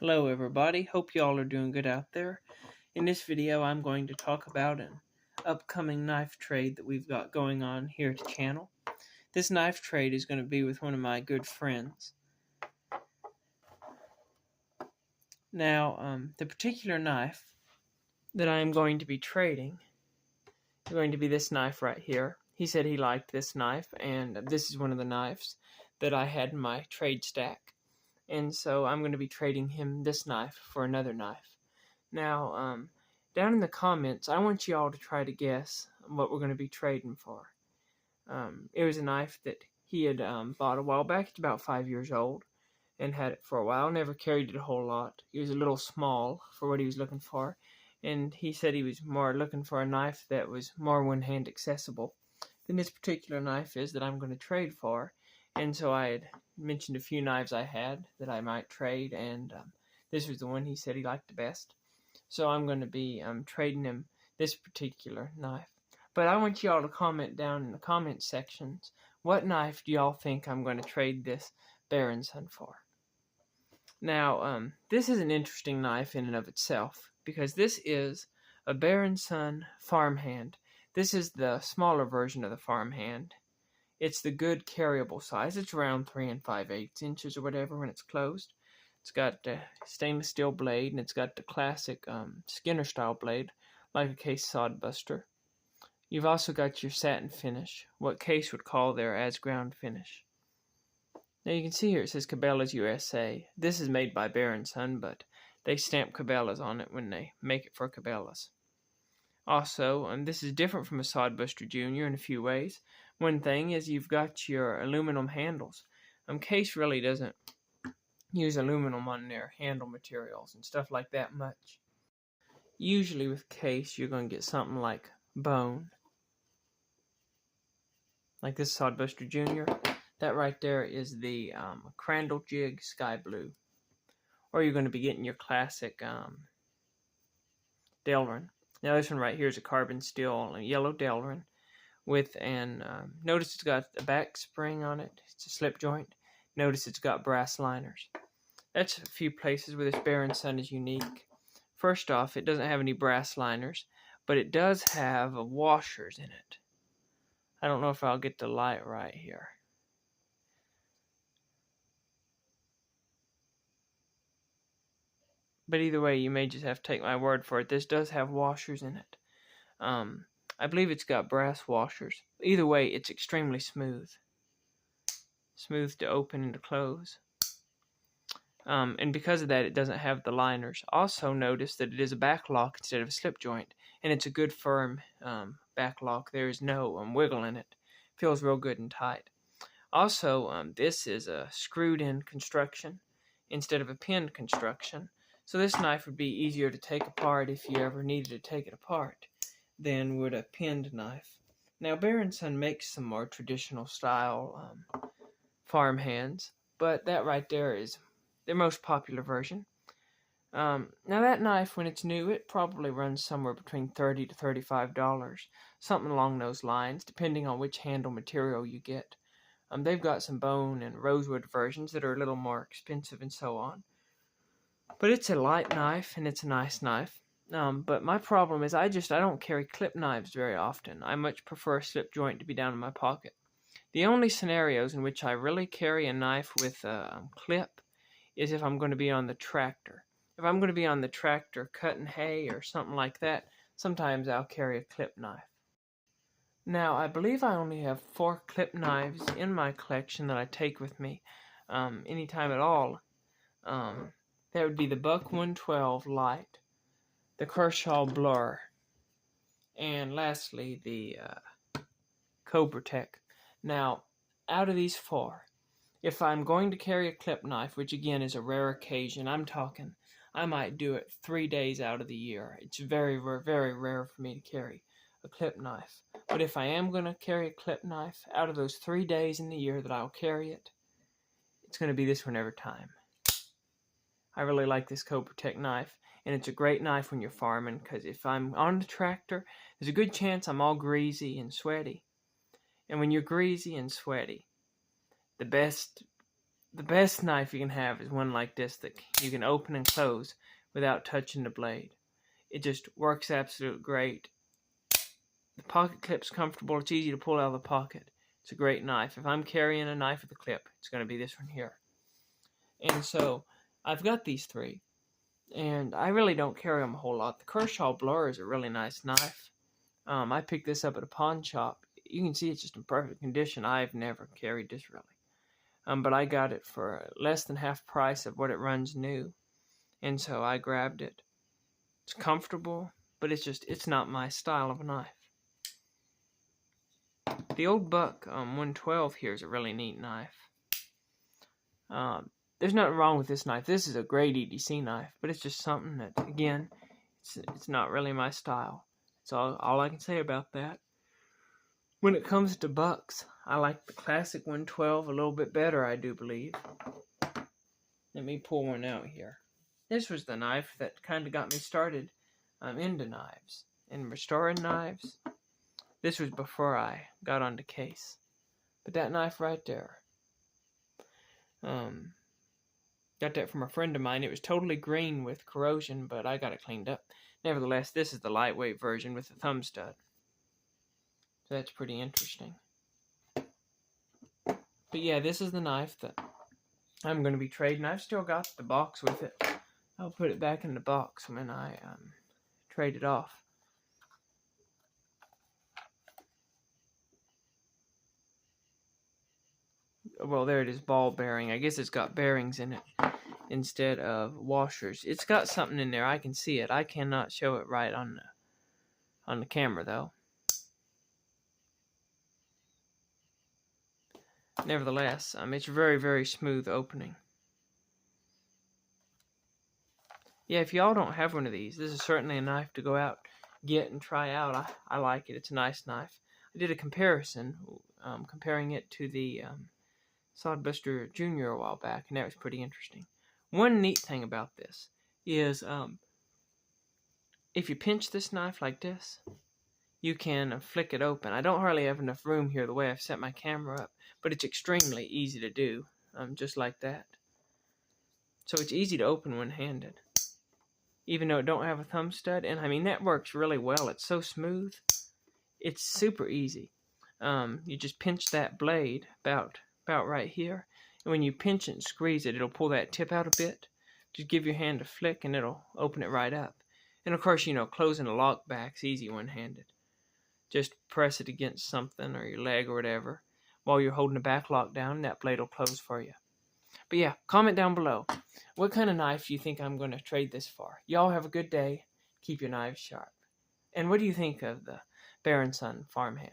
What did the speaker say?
Hello everybody, hope you all are doing good out there. In this video I'm going to talk about an upcoming knife trade that we've got going on here at the channel. This knife trade is going to be with one of my good friends. Now, the particular knife that I'm going to be trading is going to be this knife right here. He said he liked this knife, and this is one of the knives that I had in my trade stack. And so I'm going to be trading him this knife for another knife. Now, down in the comments, I want you all to try to guess what we're going to be trading for. It was a knife that he had bought a while back. It's about 5 years old and had it for a while. Never carried it a whole lot. It was a little small for what he was looking for. And he said he was more looking for a knife that was more one-hand accessible than this particular knife is that I'm going to trade for. And so I had mentioned a few knives I had that I might trade, and this was the one he said he liked the best. So I'm going to be trading him this particular knife. But I want you all to comment down in the comment sections, what knife do y'all think I'm going to trade this Baronson for? Now, this is an interesting knife in and of itself, because this is a Baronson farmhand. This is the smaller version of the farmhand. It's the good carryable size. It's around 3 5/8 inches or whatever when it's closed. It's got a stainless steel blade, and it's got the classic Skinner style blade, like a Case Sodbuster. You've also got your satin finish, what Case would call their as ground finish. Now you can see here it says Cabela's USA. This is made by Baronson, but they stamp Cabela's on it when they make it for Cabela's. Also, this is different from a Sodbuster Jr. in a few ways. One thing is you've got your aluminum handles. Case really doesn't use aluminum on their handle materials and stuff like that much. Usually with Case you're going to get something like bone, like this Sodbuster Jr. That right there is the Crandall Jig Sky Blue. Or you're going to be getting your classic Delrin. Now this one right here is a carbon steel yellow Delrin with an, notice it's got a back spring on it. It's a slip joint. Notice it's got brass liners. That's a few places where this Baronson is unique. First off, it doesn't have any brass liners, but it does have washers in it. I don't know if I'll get the light right here. But either way, you may just have to take my word for it. This does have washers in it. I believe it's got brass washers. Either way, it's extremely smooth. Smooth to open and to close. And because of that, it doesn't have the liners. Also notice that it is a back lock instead of a slip joint. And it's a good firm back lock. There is no wiggle in it. Feels real good and tight. Also, this is a screwed-in construction instead of a pinned construction. So this knife would be easier to take apart if you ever needed to take it apart than would a pinned knife. Now Baronson makes some more traditional style farm hands, but that right there is their most popular version. Now that knife, when it's new, it probably runs somewhere between $30 to $35, something along those lines, depending on which handle material you get. They've got some bone and rosewood versions that are a little more expensive and so on. But it's a light knife, and it's a nice knife. But my problem is I don't carry clip knives very often. I much prefer a slip joint to be down in my pocket. The only scenarios in which I really carry a knife with a clip is if I'm going to be on the tractor. If I'm going to be on the tractor cutting hay or something like that, sometimes I'll carry a clip knife. Now, I believe I only have 4 clip knives in my collection that I take with me anytime at all. That would be the Buck 112 Light, the Kershaw Blur, and lastly the Cobra Tech. Now, out of these 4, if I'm going to carry a clip knife, which again is a rare occasion, I'm talking, I might do it 3 days out of the year. It's very, very rare for me to carry a clip knife. But if I am going to carry a clip knife, out of those 3 days in the year that I'll carry it, it's going to be this one every time. I really like this Cobra Tech knife, and it's a great knife when you're farming, because if I'm on the tractor, there's a good chance I'm all greasy and sweaty. And when you're greasy and sweaty, the best the best knife you can have is one like this that you can open and close without touching the blade. It just works absolutely great. The pocket clip's comfortable. It's easy to pull out of the pocket. It's a great knife. If I'm carrying a knife with a clip, it's going to be this one here. And so I've got these three, and I really don't carry them a whole lot. The Kershaw Blur is a really nice knife. I picked this up at a pawn shop. You can see it's just in perfect condition. I've never carried this really. But I got it for less than half price of what it runs new. And so I grabbed it. It's comfortable, but it's not my style of a knife. The Old Buck 112 here is a really neat knife. There's nothing wrong with this knife. This is a great EDC knife, but it's just something that, again, it's not really my style. That's all I can say about that. When it comes to bucks, I like the classic 112 a little bit better, I do believe. Let me pull one out here. This was the knife that kind of got me started into knives and restoring knives. This was before I got onto case. But that knife right there, got that from a friend of mine. It was totally green with corrosion, but I got it cleaned up. Nevertheless, this is the lightweight version with the thumb stud. So that's pretty interesting. But yeah, this is the knife that I'm going to be trading. I've still got the box with it. I'll put it back in the box when I trade it off. Well, there it is, ball bearing. I guess it's got bearings in it instead of washers. It's got something in there. I can see it. I cannot show it right on the camera, though. Nevertheless, it's very, very smooth opening. Yeah, if y'all don't have one of these, this is certainly a knife to go out, get, and try out. I like it. It's a nice knife. I did a comparison, comparing it to the Sodbuster Jr. a while back, and that was pretty interesting. One neat thing about this is if you pinch this knife like this, you can flick it open. I don't hardly have enough room here the way I've set my camera up, but it's extremely easy to do, just like that. So it's easy to open one-handed, even though it don't have a thumb stud. And I mean, that works really well. It's so smooth. It's super easy. You just pinch that blade about right here, and when you pinch it and squeeze it, it'll pull that tip out a bit. Just give your hand a flick and it'll open it right up. And of course, closing a lock back's easy one-handed. Just press it against something or your leg or whatever while you're holding the back lock down, and that blade will close for you. But yeah, comment down below. What kind of knife do you think I'm going to trade this for? Y'all have a good day. Keep your knives sharp. And what do you think of the Baron Son Farmhand?